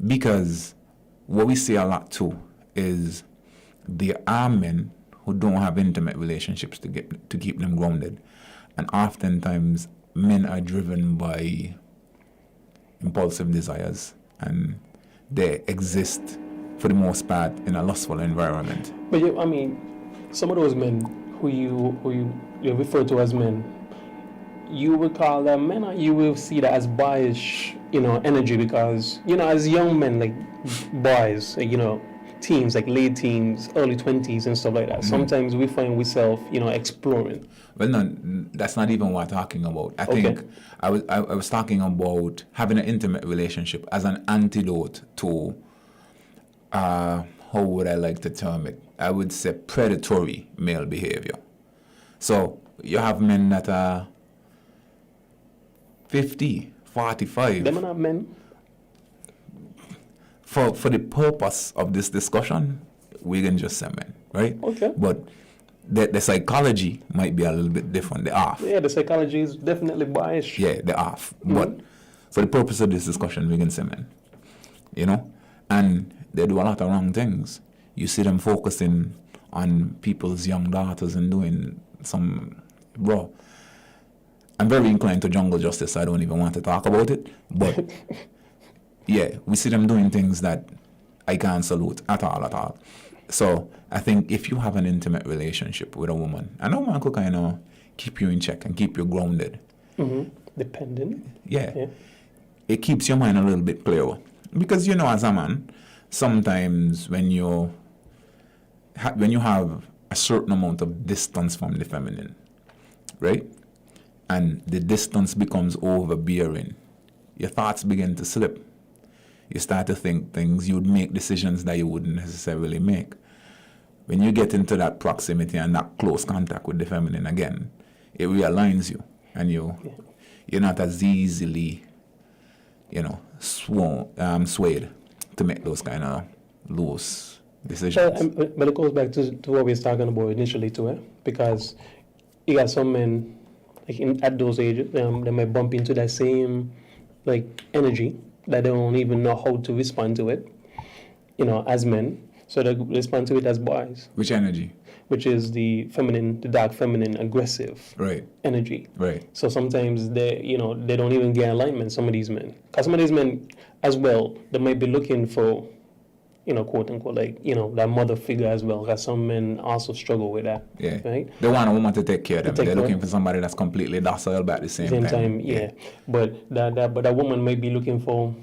Because what we see a lot too is there are men who don't have intimate relationships to keep them grounded. And oftentimes men are driven by impulsive desires, and they exist for the most part in a lustful environment. But I mean, some of those men who you refer to as men, you would call them men, or you will see that as boyish, you know, energy, because, you know, as young men, like boys, you know, teens, like late teens, early 20s and stuff like that, sometimes we find ourselves, you know, exploring. Well, no, that's not even what I'm talking about. I think I was talking about having an intimate relationship as an antidote to, how would I like to term it? I would say predatory male behavior. So you have men that are 50, 45. Them are not men. For the purpose of this discussion, we can just say men. right? Okay. But the psychology might be a little bit different. They're off. Yeah, the psychology is definitely biased. Yeah, they're off. But for the purpose of this discussion, we can say, man, you know, and they do a lot of wrong things. You see them focusing on people's young daughters and doing some, bro. I'm very inclined to jungle justice, so I don't even want to talk about it. But yeah, we see them doing things that I can't salute at all. So I think if you have an intimate relationship with a woman, and a woman could kind of keep you in check and keep you grounded. Dependent. Yeah. It keeps your mind a little bit clearer. Because, you know, as a man, sometimes when you have a certain amount of distance from the feminine, right? And the distance becomes overbearing, your thoughts begin to slip. You start to think things, you would make decisions that you wouldn't necessarily make. When you get into that proximity and that close contact with the feminine again, it realigns you, and you're not as easily, swayed to make those kind of loose decisions. But it goes back to what we were talking about initially too, because you got some men, like at those ages, they might bump into that same energy that they don't even know how to respond to it, as men. So they respond to it as boys. Which energy? Which is the feminine, the dark feminine, aggressive energy. Right. So sometimes they don't even get alignment, some of these men. Because some of these men as well, they might be looking for, quote unquote, that mother figure as well. Because some men also struggle with that. Yeah. Right? They want a woman to take care of them. They're looking for somebody that's completely docile but at the same time. Yeah. But that woman might be looking for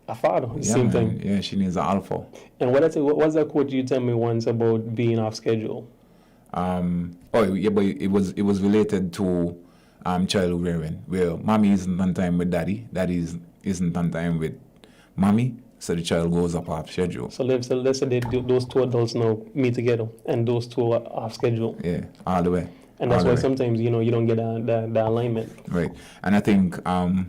a father at the same time. Yeah, she needs an alpha. And what's that quote you tell me once about being off schedule? But it was related to child rearing, where mommy isn't on time with daddy isn't on time with mommy, so the child goes up off schedule. So let's say those two adults now meet together, and those two are off schedule. Yeah, all the way. And that's why sometimes you don't get the alignment. Right, and I think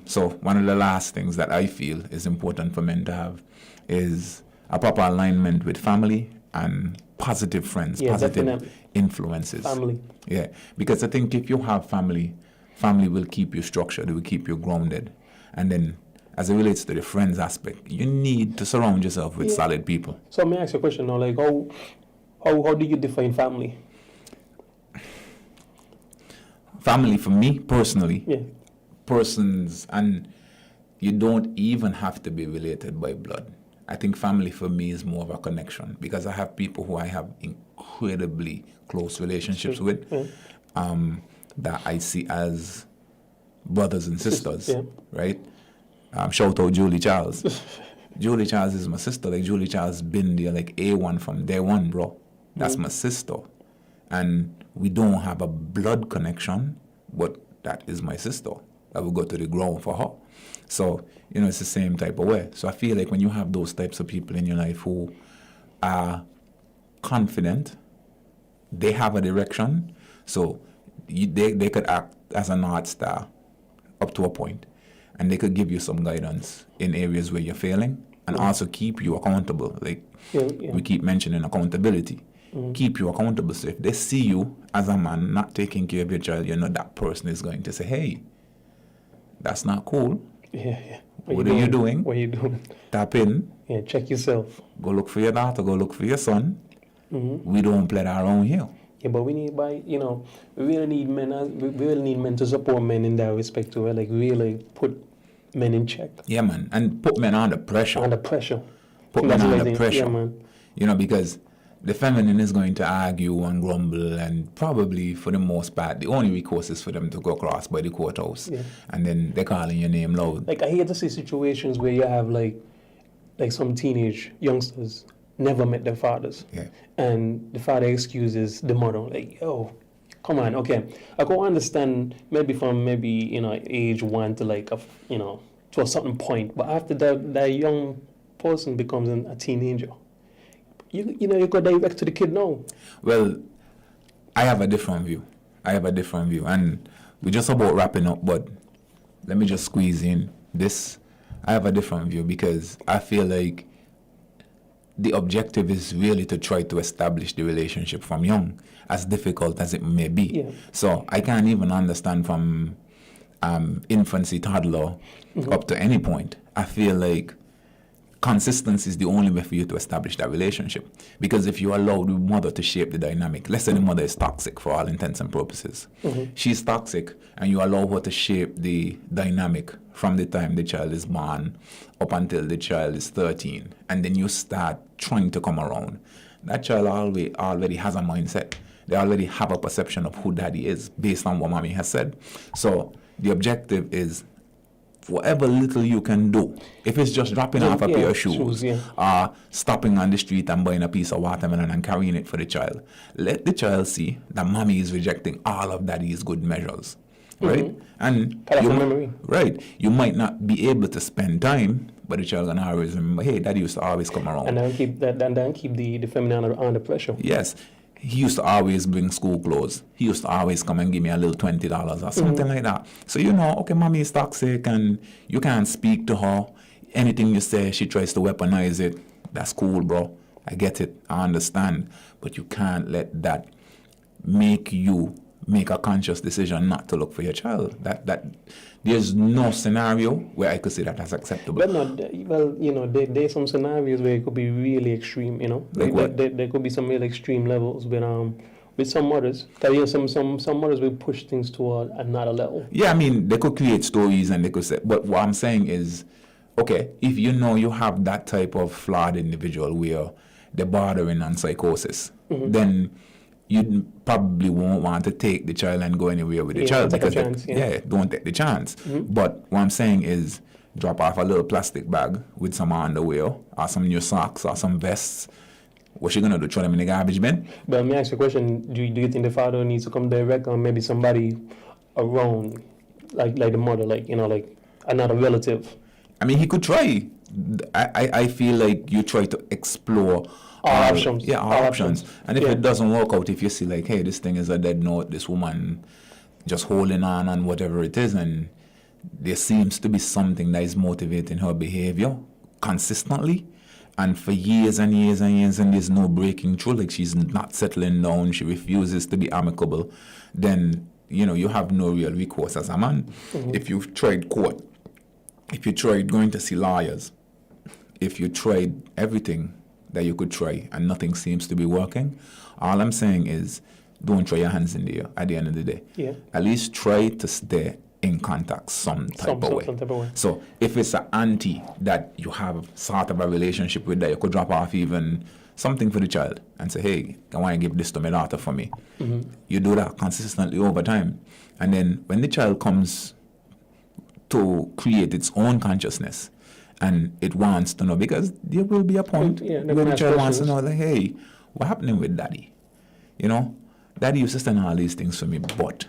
so. One of the last things that I feel is important for men to have is a proper alignment with family and positive friends, positive definitely. Influences. Family. Yeah, because I think if you have family will keep you structured, it will keep you grounded. And then as it relates to the friends aspect, you need to surround yourself with solid people. So let me ask you a question now, how do you define family? Family for me personally, persons, and you don't even have to be related by blood. I think family for me is more of a connection because I have people who I have incredibly close relationships with that I see as brothers and sisters, right? Shout out Julie Charles. Julie Charles is my sister. Julie Charles been there A1 from day one, bro. That's my sister. And we don't have a blood connection, but that is my sister. I will go to the ground for her. So, it's the same type of way. So I feel like when you have those types of people in your life who are confident, they have a direction, so they could act as a North Star up to a point, and they could give you some guidance in areas where you're failing, and also keep you accountable. We keep mentioning accountability. Keep you accountable. So if they see you as a man not taking care of your child, that person is going to say, hey, that's not cool. Yeah. What are you doing? What are you doing? Tap in. Yeah, check yourself. Go look for your daughter. Go look for your son. We don't play that around here. Yeah, but we need we really need men to support men in that respect too. Right? Really put men in check. Yeah, man, and put men under pressure. Put men under pressure. Yeah, man. Because the feminine is going to argue and grumble, and probably for the most part, the only recourse is for them to go across by the courthouse, and then they're calling your name loud. I hate to see situations where you have some teenage youngsters never met their fathers, and the father excuses the mother, oh, come on, okay, I can understand maybe from age 1 to to a certain point, but after that young person becomes a teenager. You go direct to the kid now. Well, I have a different view, and we're just about wrapping up, but let me just squeeze in this. I have a different view because I feel like the objective is really to try to establish the relationship from young, as difficult as it may be. Yeah. So I can't even understand from infancy, toddler, up to any point. I feel like consistency is the only way for you to establish that relationship. Because if you allow the mother to shape the dynamic, let's say the mother is toxic for all intents and purposes. She's toxic, and you allow her to shape the dynamic from the time the child is born up until the child is 13, and then you start trying to come around. That child already has a mindset. They already have a perception of who daddy is based on what mommy has said. So the objective is whatever little you can do. If it's just dropping off a pair of shoes, stopping on the street and buying a piece of watermelon and carrying it for the child, let the child see that mommy is rejecting all of daddy's good measures. Right? And you might not be able to spend time, but the child gonna always remember, hey, daddy used to always come around. And then keep the feminine under pressure. Yes. He used to always bring school clothes. He used to always come and give me a little $20 or something like that. So you know, okay, mommy is toxic and you can't speak to her. Anything you say, she tries to weaponize it. That's cool, bro. I get it. I understand. But you can't let that make you make a conscious decision not to look for your child. That there's no scenario where I could say that that's acceptable. But no, well, you know, there's some scenarios where it could be really extreme. You know, there could be some really extreme levels with some mothers. Cause you know, some mothers will push things to another level. Yeah, I mean, they could create stories and they could say. But what I'm saying is, okay, if you know you have that type of flawed individual where they're bordering on psychosis, then you probably won't want to take the child and go anywhere with the child because don't take the chance. But what I'm saying is drop off a little plastic bag with some underwear or some new socks or some vests. What's she gonna do? Throw them in the garbage bin? But let me ask you a question: Do you think the father needs to come direct, or maybe somebody around, like the mother, like another relative? I mean, he could try. I feel like you try to explore all options. Yeah, all options. And if it doesn't work out, if you see like, hey, this thing is a dead note, this woman just holding on whatever it is, and there seems to be something that is motivating her behavior consistently, and for years and years and years, and there's no breaking through, like she's not settling down, she refuses to be amicable, then, you know, you have no real recourse as a man. If you've tried court, if you tried going to see lawyers, if you tried everything that you could try and nothing seems to be working, all I'm saying is don't try your hands in the air at the end of the day. Yeah. At least try to stay in contact some type of way. So if it's an auntie that you have sort of a relationship with, that you could drop off even something for the child and say, hey, I want to give this to my daughter for me. You do that consistently over time. And then when the child comes to create its own consciousness, and it wants to know, because there will be a point where the child wants to know, like, hey, what's happening with daddy? You know, daddy used to stand all these things for me, but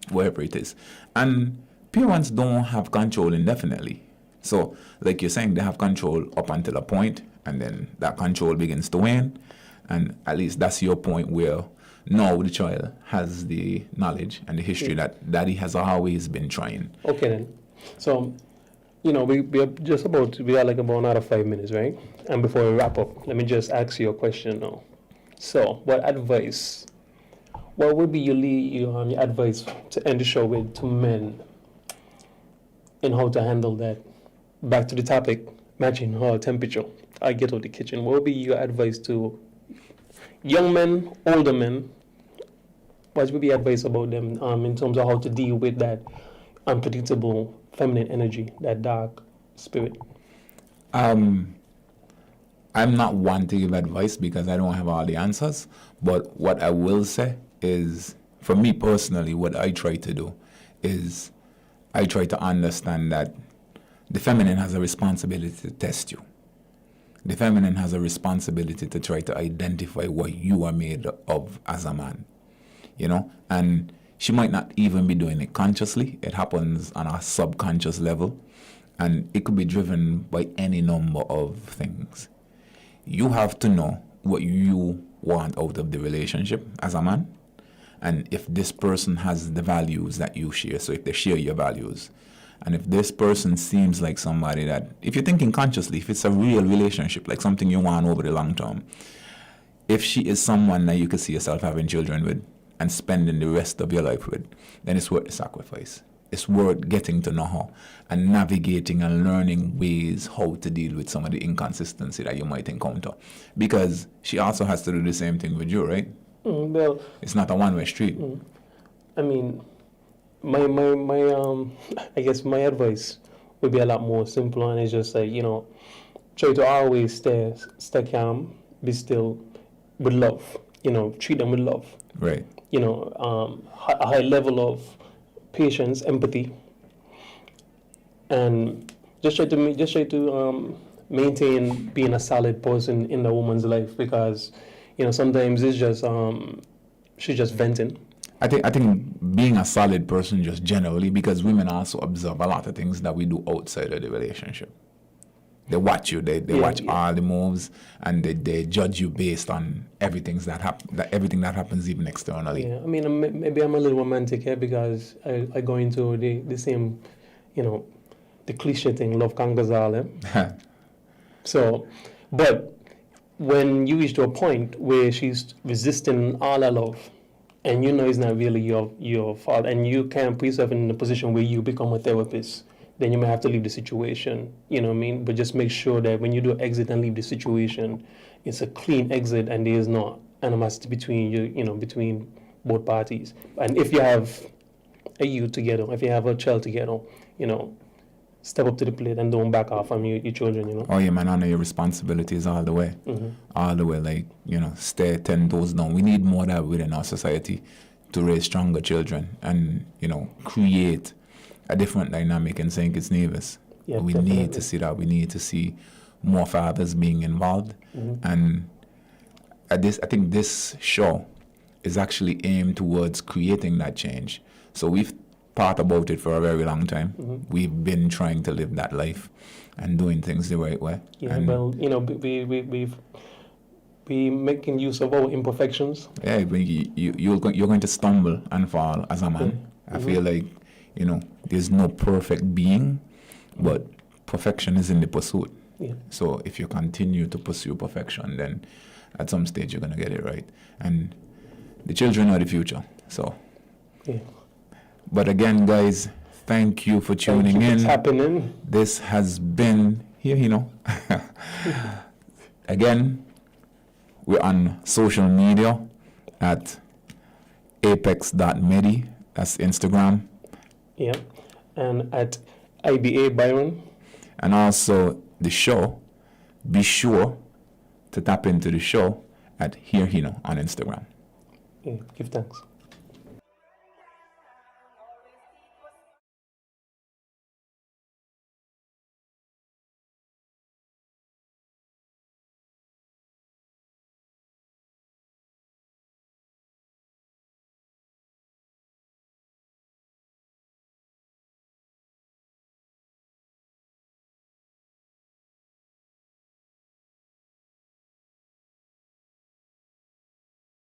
wherever it is. And parents don't have control indefinitely. So, like you're saying, they have control up until a point, and then that control begins to wane. And at least that's your point where now the child has the knowledge and the history that daddy has always been trying. Okay, then. So, you know, we are like about another 5 minutes, right? And before we wrap up, let me just ask you a question now. So, what would be your advice to end the show with to men in how to handle that? Back to the topic, matching her temperature. I get out of the kitchen. What would be your advice to young men, older men? What would be advice about them in terms of how to deal with that unpredictable feminine energy, that dark spirit? I'm not one to give advice because I don't have all the answers. But what I will say is, for me personally, what I try to do is I try to understand that the feminine has a responsibility to test you. The feminine has a responsibility to try to identify what you are made of as a man, you know? And she might not even be doing it consciously. It happens on a subconscious level. And it could be driven by any number of things. You have to know what you want out of the relationship as a man. And if this person has the values that you share, so if they share your values, And if this person seems like somebody that, if you're thinking consciously, if it's a real relationship, like something you want over the long term, if she is someone that you could see yourself having children with and spending the rest of your life with, then it's worth the sacrifice. It's worth getting to know her and navigating and learning ways how to deal with some of the inconsistency that you might encounter. Because she also has to do the same thing with you, right? Well, it's not a one-way street. I mean, my I guess my advice would be a lot more simple, and it's just like, try to always stay calm, be still, with love. Treat them with love. Right. A high level of patience, empathy, and just try to maintain being a solid person in the woman's life, because sometimes it's just she's just venting. I think being a solid person just generally, because women also observe a lot of things that we do outside of the relationship. They watch you. They watch all the moves, and they judge you based on everything that happens even externally. Yeah, I mean, maybe I'm a little romantic here, because I go into the same, the cliche thing, love conquers all. So, but when you reach to a point where she's resisting all her love, and it's not really your fault, and you can't put yourself in a position where you become a therapist, then you may have to leave the situation, you know what I mean? But just make sure that when you do exit and leave the situation, it's a clean exit and there is no animosity between you, between both parties. And if you have a youth together, if you have a child together, step up to the plate and don't back off from your children, Oh, yeah, man, honor your responsibilities all the way. Mm-hmm. All the way, like, stay 10 toes down. We need more of that within our society to raise stronger children and, create a different dynamic in St. Kitts Nevis. Yeah, we definitely. need to see that. We need to see more fathers being involved. Mm-hmm. And I think this show is actually aimed towards creating that change. So we've thought about it for a very long time. Mm-hmm. We've been trying to live that life and doing things the right way. Yeah, and well, we making use of our imperfections. Yeah, you're going to stumble and fall as a man. Mm-hmm. I feel like, there's no perfect being, but perfection is in the pursuit. Yeah. So if you continue to pursue perfection, then at some stage you're going to get it right. And the children are the future. So, yeah. But again, guys, thank you for tuning in. It's happening. This has been He Nuh. Again, we're on social media at apex.medi. That's Instagram. Yeah. And at IBA Byron. And also the show, be sure to tap into the show at He Nuh on Instagram. Yeah, give thanks.